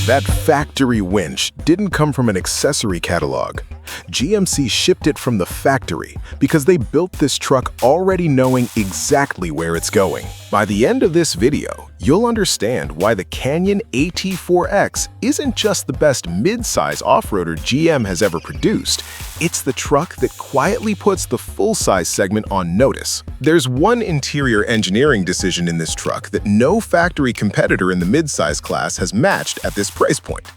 That factory winch didn't come from an accessory catalog. GMC shipped it from the factory because they built this truck already knowing exactly where it's going. By the end of this video, you'll understand why the Canyon AT4X isn't just the best mid-size off-roader GM has ever produced. It's the truck that quietly puts the full-size segment on notice. There's one interior engineering decision in this truck that no factory competitor in the mid-size class has matched at this price point.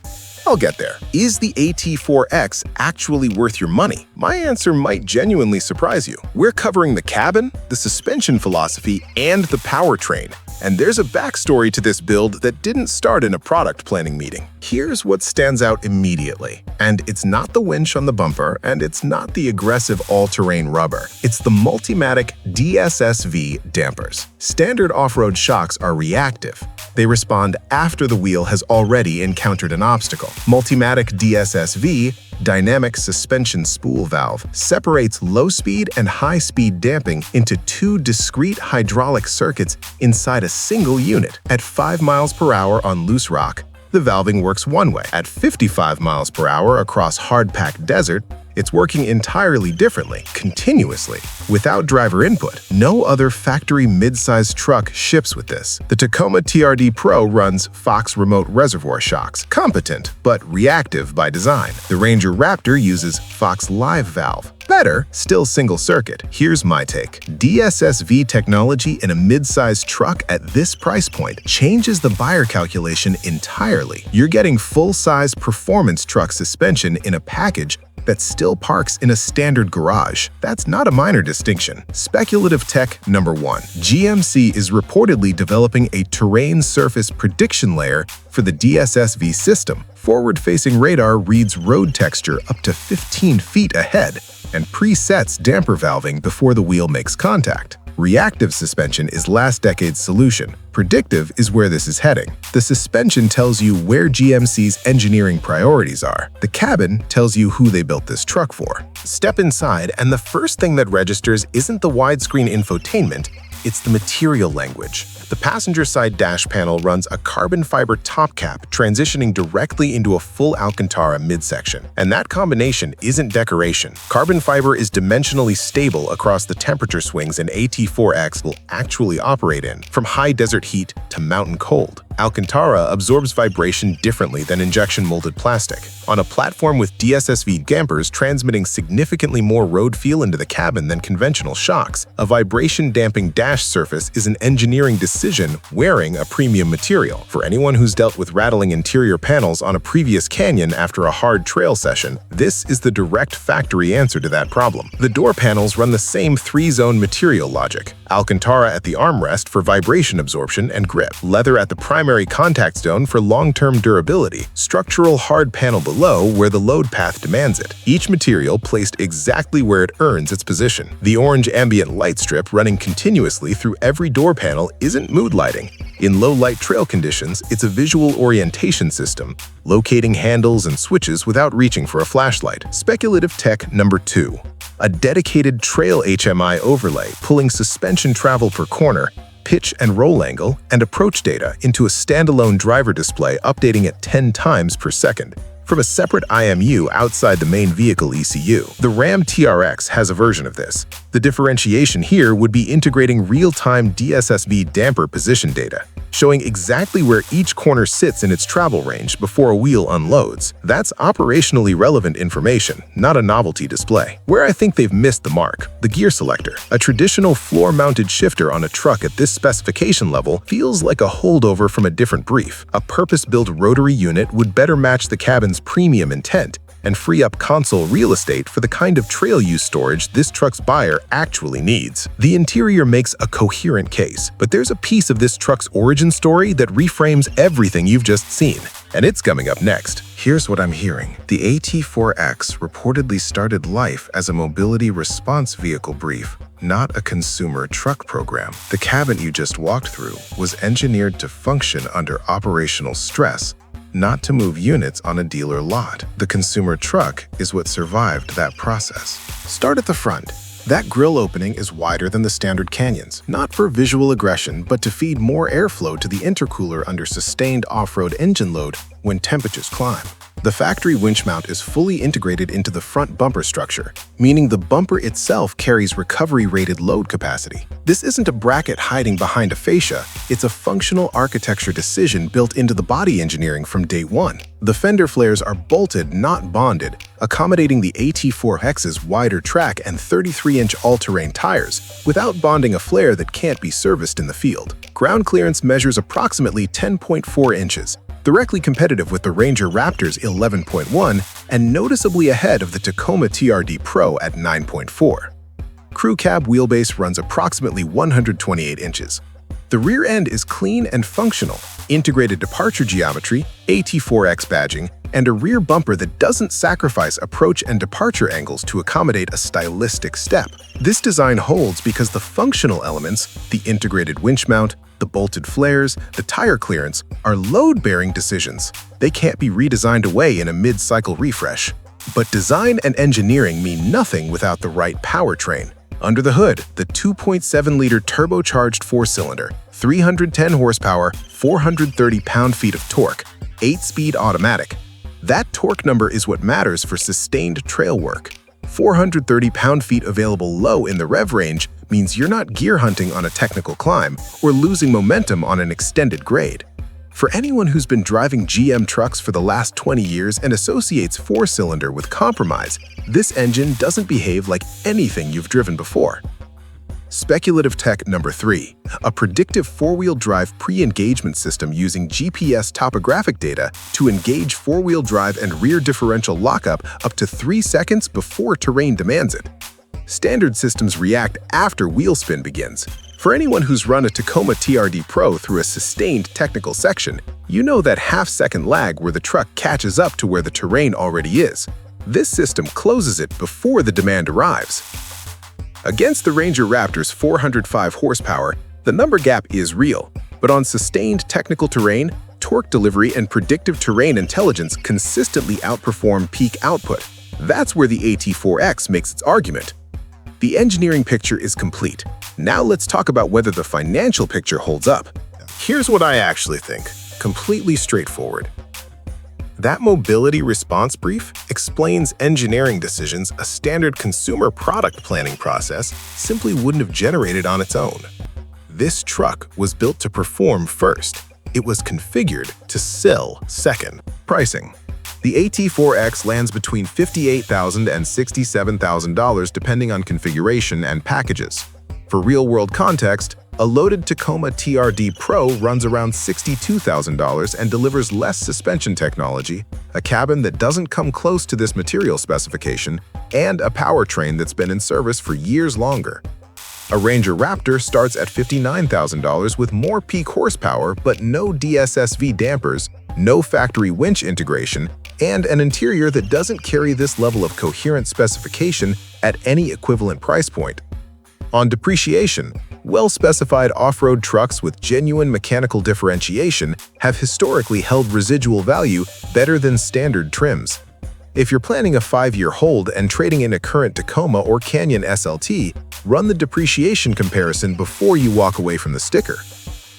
I'll get there. Is the AT4X actually worth your money? My answer might genuinely surprise you. We're covering the cabin, the suspension philosophy, and the powertrain. And there's a backstory to this build that didn't start in a product planning meeting. Here's what stands out immediately. And it's not the winch on the bumper, and it's not the aggressive all-terrain rubber. It's the Multimatic DSSV dampers. Standard off-road shocks are reactive. They respond after the wheel has already encountered an obstacle. Multimatic DSSV, dynamic suspension spool valve, separates low-speed and high-speed damping into two discrete hydraulic circuits inside a single unit. At 5 miles per hour on loose rock, the valving works one way. At 55 miles per hour across hardpack desert, it's working entirely differently, continuously, without driver input. No other factory mid-sized truck ships with this. The Tacoma TRD Pro runs Fox remote-reservoir shocks, competent but reactive by design. The Ranger Raptor uses Fox live valve. Better, still single circuit. Here's my take. DSSV technology in a mid-sized truck at this price point changes the buyer calculation entirely. You're getting full-size performance truck suspension in a package that still parks in a standard garage. That's not a minor distinction. Speculative tech number 1. GMC is reportedly developing a terrain surface prediction layer for the DSSV system. Forward-facing radar reads road texture up to 15 feet ahead and presets damper valving before the wheel makes contact. Reactive suspension is last decade's solution. Predictive is where this is heading. The suspension tells you where GMC's engineering priorities are. The cabin tells you who they built this truck for. Step inside, and the first thing that registers isn't the widescreen infotainment, it's the material language. The passenger side dash panel runs a carbon fiber top cap transitioning directly into a full Alcantara midsection. And that combination isn't decoration. Carbon fiber is dimensionally stable across the temperature swings an AT4X will actually operate in, from high desert heat to mountain cold. Alcantara absorbs vibration differently than injection-molded plastic. On a platform with DSSV dampers transmitting significantly more road feel into the cabin than conventional shocks, a vibration-damping dash surface is an engineering decision wearing a premium material. For anyone who's dealt with rattling interior panels on a previous Canyon after a hard trail session, this is the direct factory answer to that problem. The door panels run the same 3-zone material logic. Alcantara at the armrest for vibration absorption and grip, leather at the primary contact zone for long-term durability, structural hard panel below where the load path demands it. Each material placed exactly where it earns its position. The orange ambient light strip running continuously through every door panel isn't mood lighting. In low-light trail conditions, it's a visual orientation system, locating handles and switches without reaching for a flashlight. Speculative tech number 2. A dedicated trail HMI overlay pulling suspension travel per corner, pitch and roll angle, and approach data into a standalone driver display updating at 10 times per second from a separate IMU outside the main vehicle ECU. The Ram TRX has a version of this. The differentiation here would be integrating real-time DSSV damper position data, showing exactly where each corner sits in its travel range before a wheel unloads. That's operationally relevant information, not a novelty display. Where I think they've missed the mark, the gear selector. A traditional floor-mounted shifter on a truck at this specification level feels like a holdover from a different brief. A purpose-built rotary unit would better match the cabin's premium intent and free up console real estate for the kind of trail use storage this truck's buyer actually needs. The interior makes a coherent case, but there's a piece of this truck's origin story that reframes everything you've just seen, and it's coming up next. Here's what I'm hearing. The AT4X reportedly started life as a mobility response vehicle brief, not a consumer truck program. The cabin you just walked through was engineered to function under operational stress, not to move units on a dealer lot. The consumer truck is what survived that process. Start at the front. That grill opening is wider than the standard Canyons, not for visual aggression, but to feed more airflow to the intercooler under sustained off-road engine load when temperatures climb. The factory winch mount is fully integrated into the front bumper structure, meaning the bumper itself carries recovery-rated load capacity. This isn't a bracket hiding behind a fascia, it's a functional architecture decision built into the body engineering from day one. The fender flares are bolted, not bonded, accommodating the AT4X's wider track and 33-inch all-terrain tires, without bonding a flare that can't be serviced in the field. Ground clearance measures approximately 10.4 inches, directly competitive with the Ranger Raptor's 11.1 and noticeably ahead of the Tacoma TRD Pro at 9.4. Crew cab wheelbase runs approximately 128 inches. The rear end is clean and functional, integrated departure geometry, AT4X badging, and a rear bumper that doesn't sacrifice approach and departure angles to accommodate a stylistic step. This design holds because the functional elements, the integrated winch mount, the bolted flares, the tire clearance, are load-bearing decisions. They can't be redesigned away in a mid-cycle refresh. But design and engineering mean nothing without the right powertrain. Under the hood, the 2.7-liter turbocharged 4-cylinder, 310 horsepower, 430 pound-feet of torque, 8-speed automatic. That torque number is what matters for sustained trail work. 430 pound-feet available low in the rev range means you're not gear hunting on a technical climb or losing momentum on an extended grade. For anyone who's been driving GM trucks for the last 20 years and associates 4-cylinder with compromise, this engine doesn't behave like anything you've driven before. Speculative tech number 3, a predictive 4-wheel drive pre-engagement system using GPS topographic data to engage 4-wheel drive and rear differential lockup up to 3 seconds before terrain demands it. Standard systems react after wheel spin begins. For anyone who's run a Tacoma TRD Pro through a sustained technical section, you know that half-second lag where the truck catches up to where the terrain already is. This system closes it before the demand arrives. Against the Ranger Raptor's 405 horsepower, the number gap is real, but on sustained technical terrain, torque delivery and predictive terrain intelligence consistently outperform peak output. That's where the AT4X makes its argument. The engineering picture is complete. Now let's talk about whether the financial picture holds up. Here's what I actually think. Completely straightforward. That mobility response brief explains engineering decisions a standard consumer product planning process simply wouldn't have generated on its own. This truck was built to perform first. It was configured to sell second. Pricing. The AT4X lands between $58,000 and $67,000 depending on configuration and packages. For real-world context, a loaded Tacoma TRD Pro runs around $62,000 and delivers less suspension technology, a cabin that doesn't come close to this material specification, and a powertrain that's been in service for years longer. A Ranger Raptor starts at $59,000 with more peak horsepower but no DSSV dampers, no factory winch integration, and an interior that doesn't carry this level of coherent specification at any equivalent price point. On depreciation, well-specified off-road trucks with genuine mechanical differentiation have historically held residual value better than standard trims. If you're planning a 5-year hold and trading in a current Tacoma or Canyon SLT, run the depreciation comparison before you walk away from the sticker.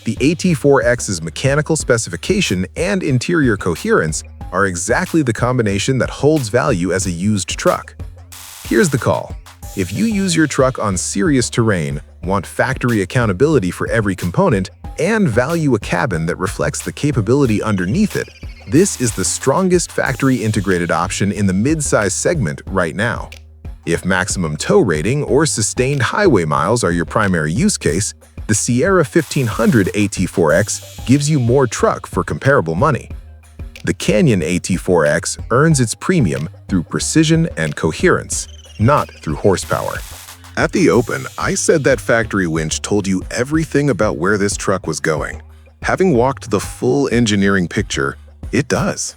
The AT4X's mechanical specification and interior coherence are exactly the combination that holds value as a used truck. Here's the call. If you use your truck on serious terrain, want factory accountability for every component, and value a cabin that reflects the capability underneath it, this is the strongest factory-integrated option in the mid-size segment right now. If maximum tow rating or sustained highway miles are your primary use case, the Sierra 1500 AT4X gives you more truck for comparable money. The Canyon AT4X earns its premium through precision and coherence, not through horsepower. At the open, I said that factory winch told you everything about where this truck was going. Having walked the full engineering picture, it does.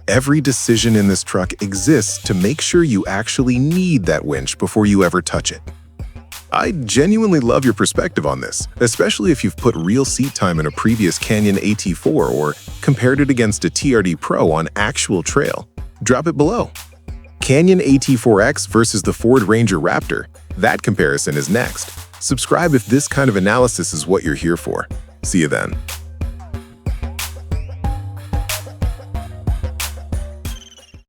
Every decision in this truck exists to make sure you actually need that winch before you ever touch it. I genuinely love your perspective on this, especially if you've put real seat time in a previous Canyon AT4 or compared it against a TRD Pro on actual trail. Drop it below. Canyon AT4X versus the Ford Ranger Raptor. That comparison is next. Subscribe if this kind of analysis is what you're here for. See you then.